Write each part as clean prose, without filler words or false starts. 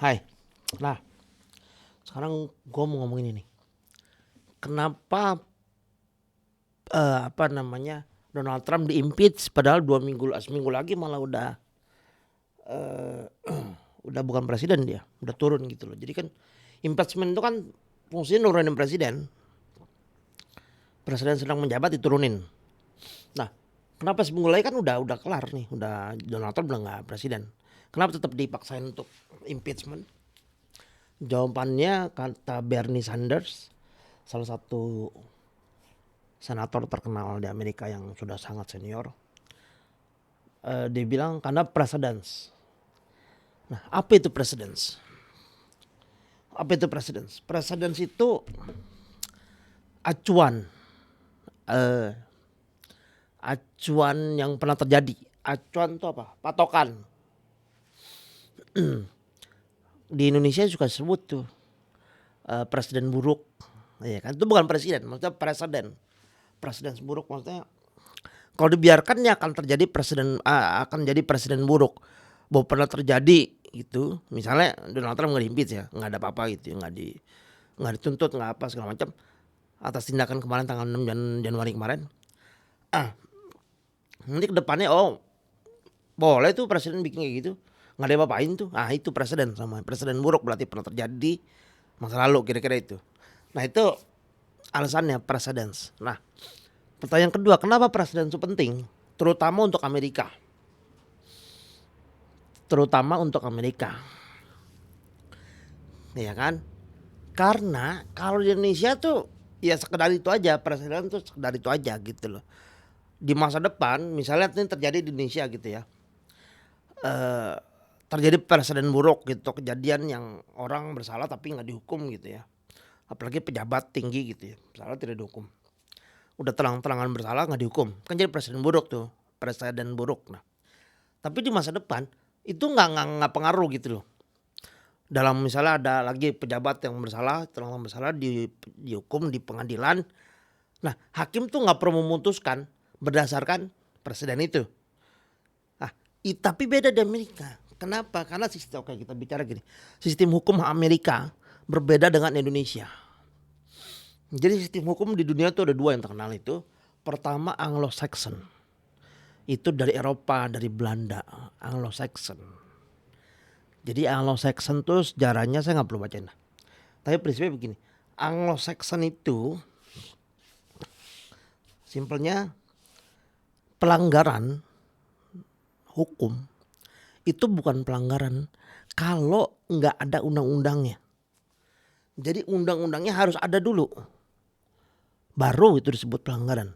Hai. Nah, sekarang gue mau ngomongin ini. Kenapa Donald Trump diimpeach padahal seminggu lagi malah udah bukan presiden dia, udah turun gitu loh. Jadi kan impeachment itu kan fungsinya nurunin presiden. Presiden sedang menjabat diturunin. Nah, kenapa seminggu lagi kan udah kelar nih, udah Donald Trump udah nggak presiden. Kenapa tetap dipaksain untuk impeachment? Jawabannya kata Bernie Sanders, salah satu senator terkenal di Amerika yang sudah sangat senior. Dia bilang karena precedence. Nah, apa itu precedence? Apa itu precedence? Precedence itu acuan, eh, acuan yang pernah terjadi. Acuan itu apa? Patokan. Di Indonesia juga sebut tuh presiden buruk. Ya kan? Itu bukan presiden, maksudnya presiden. Presiden buruk maksudnya kalau dibiarkan ya akan terjadi akan jadi presiden buruk. Bahwa pernah terjadi itu, misalnya Donald Trump nggak diimpeach ya, nggak ada apa-apa gitu, nggak dituntut, nggak apa segala macam atas tindakan kemarin tanggal 6 Januari kemarin. Nanti ke depannya boleh tuh presiden bikin kayak gitu, nggak ada apa-apain tuh. Itu presiden, sama presiden buruk berarti pernah terjadi masa lalu kira-kira itu. Nah itu alasannya precedence. Nah pertanyaan kedua, kenapa presiden itu penting? Terutama untuk Amerika. Terutama untuk Amerika. Ya kan? Karena kalau di Indonesia tuh ya sekedar itu aja, presiden tuh sekedar itu aja gitu loh. Di masa depan misalnya ini terjadi di Indonesia gitu ya. Terjadi presiden buruk gitu, kejadian yang orang bersalah tapi nggak dihukum gitu ya. Apalagi pejabat tinggi gitu ya, bersalah tidak dihukum. Udah terang-terangan bersalah nggak dihukum, kan jadi presiden buruk tuh, presiden buruk. Nah, tapi di masa depan itu nggak pengaruh gitu loh. Dalam misalnya ada lagi pejabat yang bersalah, terang bersalah dihukum di pengadilan. Nah, hakim tuh nggak perlu memutuskan berdasarkan presiden itu. Nah, tapi beda di Amerika. Kenapa? Karena sistem, oke kita bicara gini, sistem hukum Amerika berbeda dengan Indonesia. Jadi sistem hukum di dunia tuh ada dua yang terkenal itu. Pertama Anglo-Saxon, itu dari Eropa, dari Belanda, Anglo-Saxon. Jadi Anglo-Saxon tuh sejarahnya saya nggak perlu bacain. Tapi prinsipnya begini, Anglo-Saxon itu simpelnya pelanggaran hukum itu bukan pelanggaran kalau nggak ada undang-undangnya. Jadi undang-undangnya harus ada dulu, baru itu disebut pelanggaran.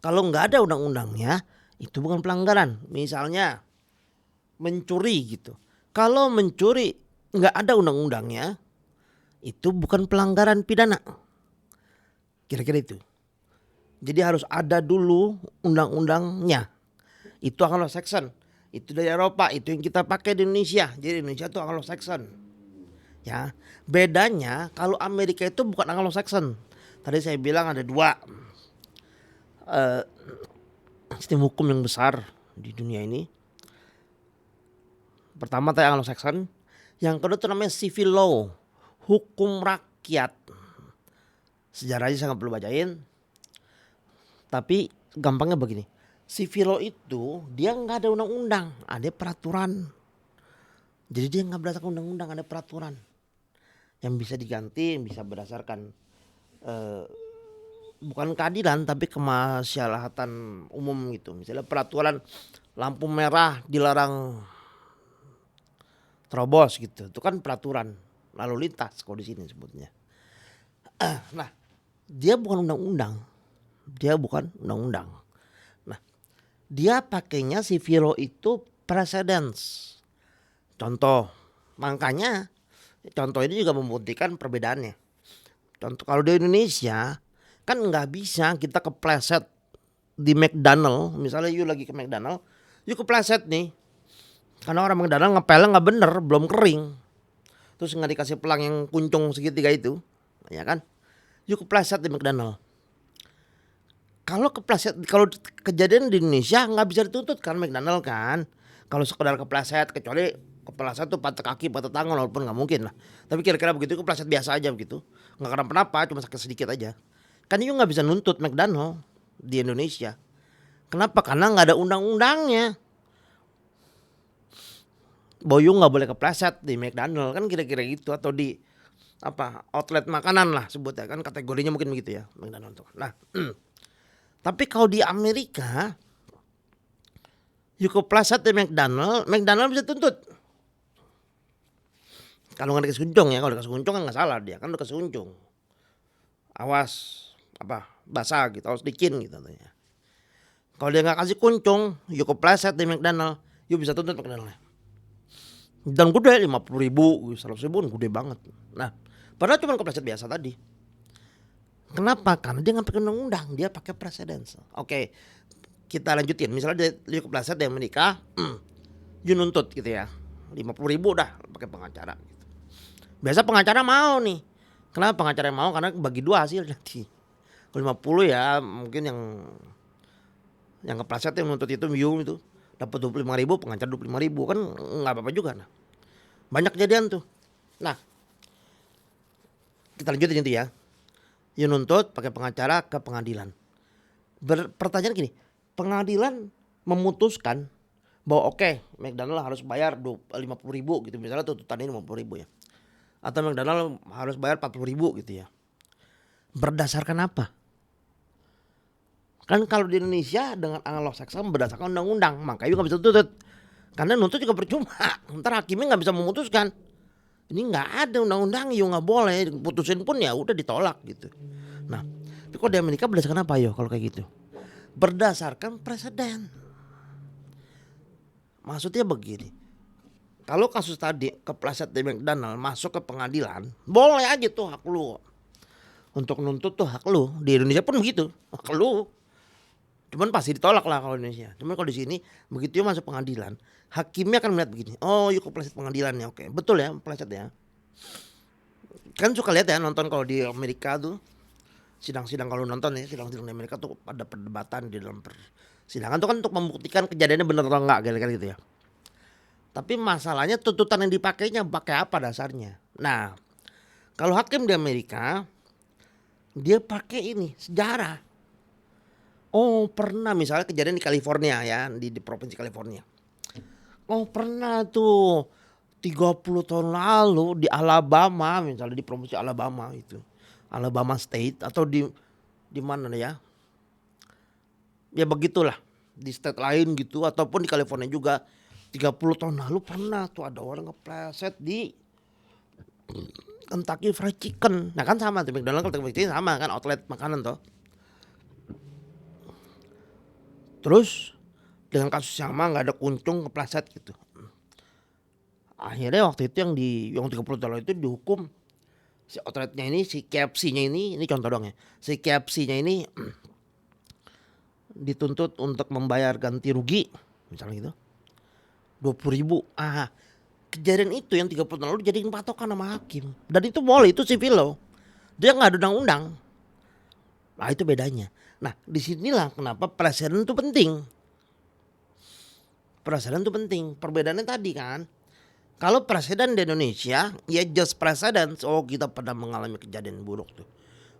Kalau nggak ada undang-undangnya itu bukan pelanggaran. Misalnya mencuri gitu. Kalau mencuri nggak ada undang-undangnya itu bukan pelanggaran pidana. Kira-kira itu. Jadi harus ada dulu undang-undangnya. Itu Anglo-Saxon. Itu dari Eropa, itu yang kita pakai di Indonesia. Jadi Indonesia itu Anglo-Saxon. Ya, bedanya kalau Amerika itu bukan Anglo-Saxon. Tadi saya bilang ada dua sistem hukum yang besar di dunia ini. Pertama tadi Anglo-Saxon, yang kedua itu namanya civil law, hukum rakyat. Sejarahnya saya nggak perlu bacain, tapi gampangnya begini, civil law itu dia nggak ada undang-undang, ada peraturan. Jadi dia nggak berdasarkan undang-undang, ada peraturan yang bisa diganti, yang bisa berdasarkan bukan keadilan tapi kemaslahatan umum gitu. Misalnya peraturan lampu merah dilarang terobos gitu, itu kan peraturan lalu lintas kalau di sini sebutnya. Nah, dia bukan undang-undang, dia bukan undang-undang. Nah, dia pakainya civil law itu precedence. Contoh, makanya contoh ini juga membuktikan perbedaannya. Contoh kalau di Indonesia kan nggak bisa kita kepleset di McDonald, misalnya you lagi ke McDonald, you kepleset nih, karena orang McDonald ngepelnya nggak bener, belum kering, terus nggak dikasih pelang yang kuncung segitiga itu, ya kan? You kepleset di McDonald. Kalau kepleset, kalau kejadian di Indonesia nggak bisa dituntut kan McDonald kan, kalau sekedar kepleset, kecuali kepleset tuh patah kaki, patah tangan walaupun nggak mungkin lah. Tapi kira-kira begitu kepleset biasa aja begitu. Nggak kenapa-napa, cuma sakit sedikit aja. Kan you nggak bisa nuntut McDonald di Indonesia. Kenapa? Karena nggak ada undang-undangnya. Boyu nggak boleh kepleset di McDonald kan kira-kira gitu atau di apa outlet makanan lah sebutnya kan kategorinya mungkin begitu ya McDonald tuh. Nah, tapi kalau di Amerika, you kepleset di McDonald, McDonald bisa tuntut. Kalau nggak dikasih untung ya, kalau dikasih untung kan nggak salah dia kan udah kasih untung. Awas apa basah gitu, awas licin gitu katanya. Kalau dia nggak kasih kuncung, you kepleset di McDonald, you bisa tuntut McDonald. Dan gede 50.000, 100.000 gede banget. Nah, padahal cuma kepleset biasa tadi. Kenapa? Karena dia nggak pakai undang-undang, dia pakai precedence. Oke, kita lanjutin. Misalnya dia kepleset dia menikah, you nuntut gitu ya, 50.000 dah pakai pengacara. Gitu. Biasa pengacara mau nih. Kenapa pengacara mau? Karena bagi dua hasil nanti. Kalau 50 ya mungkin yang kepleset yang nuntut itu you itu dapat 25.000, pengacara 25.000 kan nggak apa-apa juga. Nah, banyak kejadian tuh. Nah, kita lanjutin itu ya. You nuntut pakai pengacara ke pengadilan. Pertanyaan gini, pengadilan memutuskan bahwa oke, McDonald harus bayar 50.000 gitu. Misalnya tuntutannya 50.000 ya. Atau McDonald harus bayar 40.000 gitu ya. Berdasarkan apa? Kan kalau di Indonesia dengan analog Saksam berdasarkan undang-undang, makanya nggak bisa tuntut. Karena nuntut juga percuma. Ntar hakimnya nggak bisa memutuskan. Ini nggak ada undang-undang, yo nggak boleh. Putusin pun ya udah ditolak gitu. Nah, tapi kok di Amerika berdasarkan apa yo kalau kayak gitu? Berdasarkan presiden. Maksudnya begini. Kalau kasus tadi kepleset di McDonald masuk ke pengadilan, boleh aja tuh hak lu. Untuk nuntut tuh hak lu. Di Indonesia pun begitu, hak lu. Cuman pasti ditolak lah kalau Indonesia. Cuman kalau di sini begitu masuk pengadilan, hakimnya akan melihat begini. Oh, yuk kepleset pengadilan ya, oke. Betul ya, kepleset ya. Kan suka lihat ya nonton kalau di Amerika tuh sidang-sidang kalau nonton ya sidang-sidang di Amerika tuh ada perdebatan di dalam persidangan tuh kan untuk membuktikan kejadiannya benar atau enggak kira-kira gitu ya. Tapi masalahnya tuntutan yang dipakainya pakai apa dasarnya. Nah, kalau hakim di Amerika dia pakai ini sejarah. Oh pernah misalnya kejadian di California ya di provinsi California. Oh pernah tuh 30 tahun lalu di Alabama misalnya di provinsi Alabama itu. Alabama State atau di mana ya. Ya begitulah di state lain gitu ataupun di California juga 30 tahun lalu pernah tuh ada orang kepleset di Kentucky Fried Chicken. Nah kan sama tuh McDonald Kentucky Fried Chicken sama kan outlet makanan tuh. Terus dengan kasus yang sama nggak ada kuncung kepleset gitu. Akhirnya waktu itu yang 30 tahun itu dihukum si outletnya ini si KFC-nya ini contoh dong ya. Si KFC-nya ini dituntut untuk membayar ganti rugi misalnya gitu 20.000. Kejadian itu yang 30 tahun lalu jadiin patokan sama hakim. Dan itu boleh, itu civil law. Dia nggak ada undang-undang. Nah itu bedanya. Nah disinilah kenapa presiden itu penting. Presiden itu penting. Perbedaannya tadi kan. Kalau presiden di Indonesia ya just presiden. Oh kita pernah mengalami kejadian buruk tuh.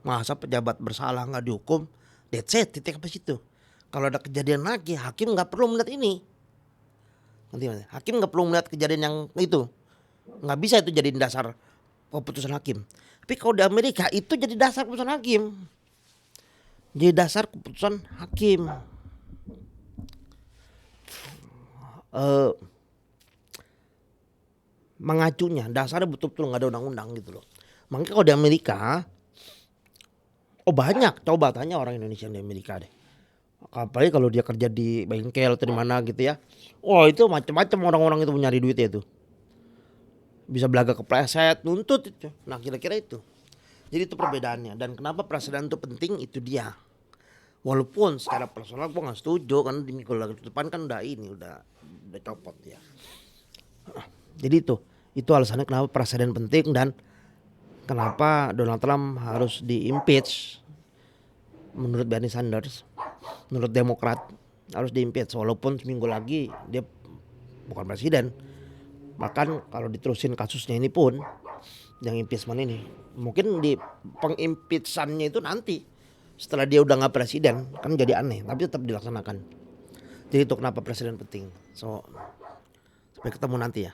Masa pejabat bersalah nggak dihukum. That's it, titik apa situ. Kalau ada kejadian lagi hakim nggak perlu melihat ini. Nanti hakim nggak perlu melihat kejadian yang itu. Nggak bisa itu jadi dasar keputusan hakim. Tapi kalau di Amerika itu jadi dasar keputusan hakim. Jadi dasar keputusan hakim. Mengacunya dasarnya betul-betul nggak ada undang-undang gitu loh. Makanya kalau di Amerika, banyak coba tanya orang Indonesia di Amerika deh. Apalagi kalau dia kerja di bengkel atau di mana gitu ya. Itu macam-macam orang-orang itu nyari duitnya itu. Bisa belaga kepleset, nuntut itu. Nah kira-kira itu. Jadi itu perbedaannya. Dan kenapa presiden itu penting itu dia. Walaupun secara personal gue gak setuju karena di minggu depan kan udah copot ya. Jadi itu alasannya kenapa presiden penting dan kenapa Donald Trump harus di-impeach menurut Bernie Sanders, menurut Demokrat harus di-impeach walaupun seminggu lagi dia bukan presiden. Bahkan kalau diterusin kasusnya ini pun, yang impeachment ini, mungkin di pengimpeachment-nya itu nanti, setelah dia udah nggak presiden, kan jadi aneh, tapi tetap dilaksanakan. Jadi itu kenapa presiden penting. So, sampai ketemu nanti ya.